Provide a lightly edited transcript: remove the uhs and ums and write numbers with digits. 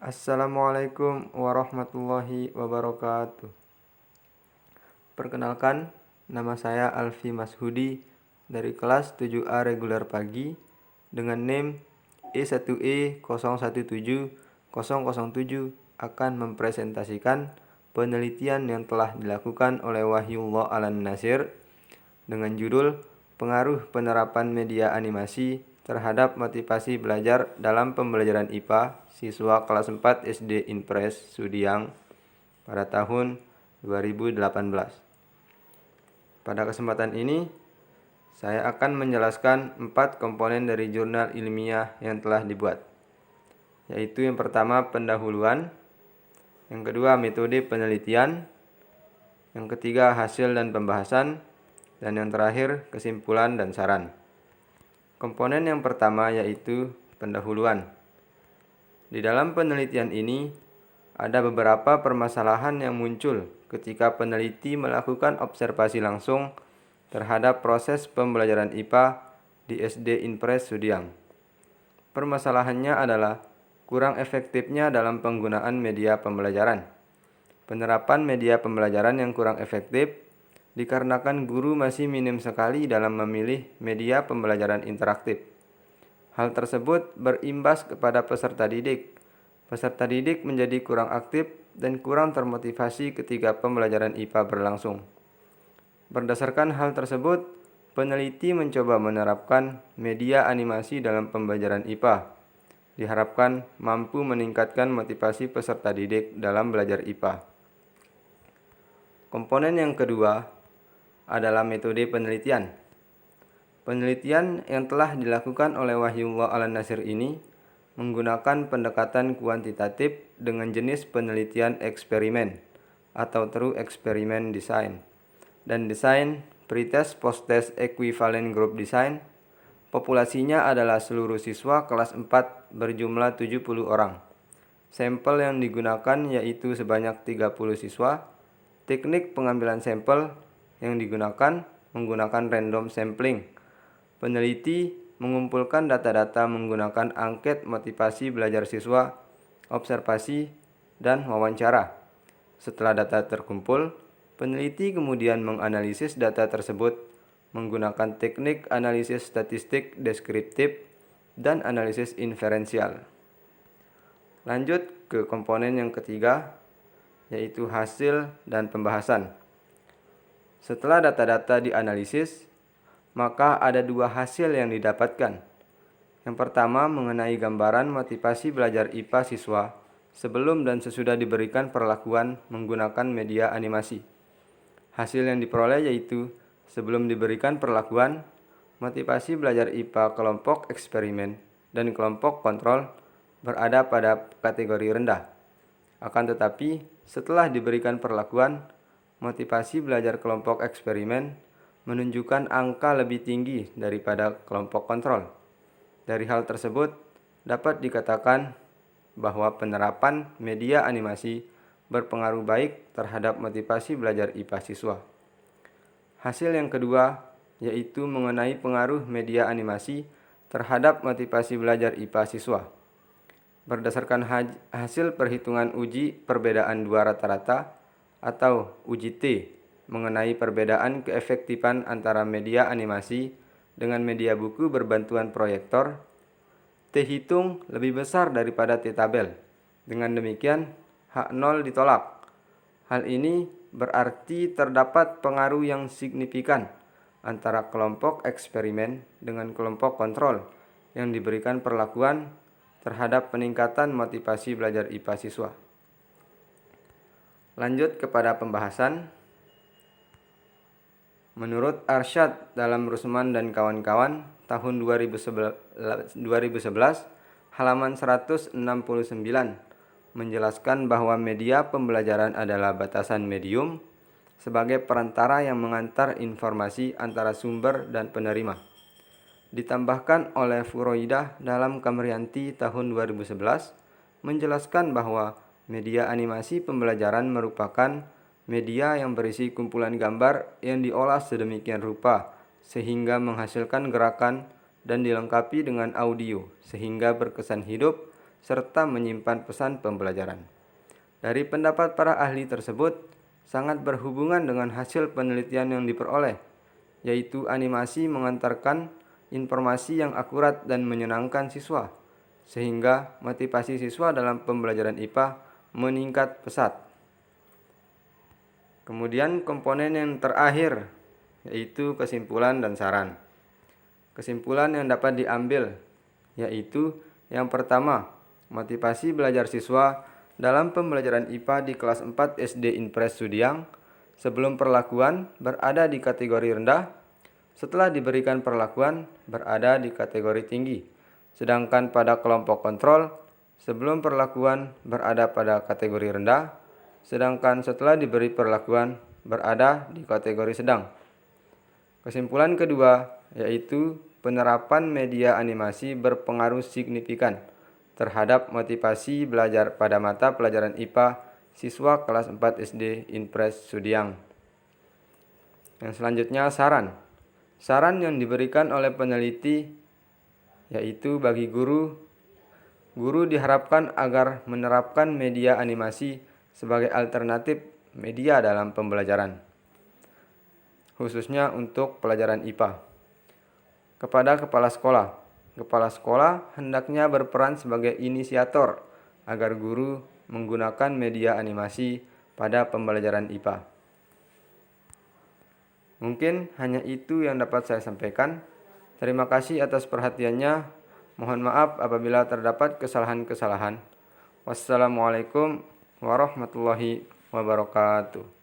Assalamualaikum warahmatullahi wabarakatuh. Perkenalkan, nama saya Alfi Mashudi dari kelas 7A reguler pagi dengan NIM E1E017007 akan mempresentasikan penelitian yang telah dilakukan oleh Wahyullah Alan Nasir dengan judul Pengaruh Penerapan Media Animasi terhadap motivasi belajar dalam pembelajaran IPA siswa kelas 4 SD Impres Sudiang pada tahun 2018. Pada kesempatan ini, saya akan menjelaskan 4 komponen dari jurnal ilmiah yang telah dibuat, yaitu yang pertama pendahuluan, yang kedua metode penelitian, yang ketiga hasil dan pembahasan, dan yang terakhir kesimpulan dan saran. Komponen yang pertama yaitu pendahuluan. Di dalam penelitian ini, ada beberapa permasalahan yang muncul ketika peneliti melakukan observasi langsung terhadap proses pembelajaran IPA di SD Impres Sudiang. Permasalahannya adalah kurang efektifnya dalam penggunaan media pembelajaran. Penerapan media pembelajaran yang kurang efektif dikarenakan guru masih minim sekali dalam memilih media pembelajaran interaktif. Hal tersebut berimbas kepada peserta didik. Peserta didik menjadi kurang aktif dan kurang termotivasi ketika pembelajaran IPA berlangsung. Berdasarkan hal tersebut, peneliti mencoba menerapkan media animasi dalam pembelajaran IPA. Diharapkan mampu meningkatkan motivasi peserta didik dalam belajar IPA. Komponen yang kedua adalah metode penelitian. Penelitian yang telah dilakukan oleh Wahyullah Alan Nasir ini menggunakan pendekatan kuantitatif dengan jenis penelitian eksperimen atau true experiment design dan desain pretest post-test equivalent group design. Populasinya adalah seluruh siswa kelas 4 berjumlah 70 orang. Sampel yang digunakan yaitu sebanyak 30 siswa. Teknik pengambilan sampel yang digunakan menggunakan random sampling. Peneliti mengumpulkan data-data menggunakan angket motivasi belajar siswa, observasi, dan wawancara. Setelah data terkumpul, peneliti kemudian menganalisis data tersebut menggunakan teknik analisis statistik deskriptif dan analisis inferensial. Lanjut ke komponen yang ketiga, yaitu hasil dan pembahasan. Setelah data-data dianalisis, maka ada 2 hasil yang didapatkan. Yang pertama mengenai gambaran motivasi belajar IPA siswa sebelum dan sesudah diberikan perlakuan menggunakan media animasi. Hasil yang diperoleh yaitu sebelum diberikan perlakuan, motivasi belajar IPA kelompok eksperimen dan kelompok kontrol berada pada kategori rendah. Akan tetapi, setelah diberikan perlakuan, motivasi belajar kelompok eksperimen menunjukkan angka lebih tinggi daripada kelompok kontrol. Dari hal tersebut, dapat dikatakan bahwa penerapan media animasi berpengaruh baik terhadap motivasi belajar IPA siswa. Hasil yang kedua yaitu mengenai pengaruh media animasi terhadap motivasi belajar IPA siswa. Berdasarkan hasil perhitungan uji perbedaan 2 rata-rata atau uji T mengenai perbedaan keefektifan antara media animasi dengan media buku berbantuan proyektor, T hitung lebih besar daripada T tabel. Dengan demikian, H0 ditolak. Hal ini berarti terdapat pengaruh yang signifikan antara kelompok eksperimen dengan kelompok kontrol yang diberikan perlakuan terhadap peningkatan motivasi belajar IPA siswa. Lanjut kepada pembahasan. Menurut Arsyad dalam Rusman dan kawan-kawan tahun 2011 halaman 169 menjelaskan bahwa media pembelajaran adalah batasan medium sebagai perantara yang mengantar informasi antara sumber dan penerima. Ditambahkan oleh Furoidah dalam Kamrianti tahun 2011 menjelaskan bahwa media animasi pembelajaran merupakan media yang berisi kumpulan gambar yang diolah sedemikian rupa sehingga menghasilkan gerakan dan dilengkapi dengan audio sehingga berkesan hidup serta menyimpan pesan pembelajaran. Dari pendapat para ahli tersebut, sangat berhubungan dengan hasil penelitian yang diperoleh, yaitu animasi mengantarkan informasi yang akurat dan menyenangkan siswa, sehingga motivasi siswa dalam pembelajaran IPA meningkat pesat. Kemudian komponen yang terakhir, yaitu kesimpulan dan saran. Kesimpulan yang dapat diambil, yaitu yang pertama, motivasi belajar siswa dalam pembelajaran IPA di kelas 4 SD Impres Sudiang sebelum perlakuan berada di kategori rendah, setelah diberikan perlakuan berada di kategori tinggi. Sedangkan pada kelompok kontrol, sebelum perlakuan berada pada kategori rendah, sedangkan setelah diberi perlakuan berada di kategori sedang. Kesimpulan kedua, yaitu penerapan media animasi berpengaruh signifikan terhadap motivasi belajar pada mata pelajaran IPA siswa kelas 4 SD Impres Sudiang. Yang selanjutnya saran. Saran yang diberikan oleh peneliti yaitu bagi guru diharapkan agar menerapkan media animasi sebagai alternatif media dalam pembelajaran, khususnya untuk pelajaran IPA. Kepada kepala sekolah hendaknya berperan sebagai inisiator agar guru menggunakan media animasi pada pembelajaran IPA. Mungkin hanya itu yang dapat saya sampaikan. Terima kasih atas perhatiannya. Mohon maaf apabila terdapat kesalahan-kesalahan. Wassalamualaikum warahmatullahi wabarakatuh.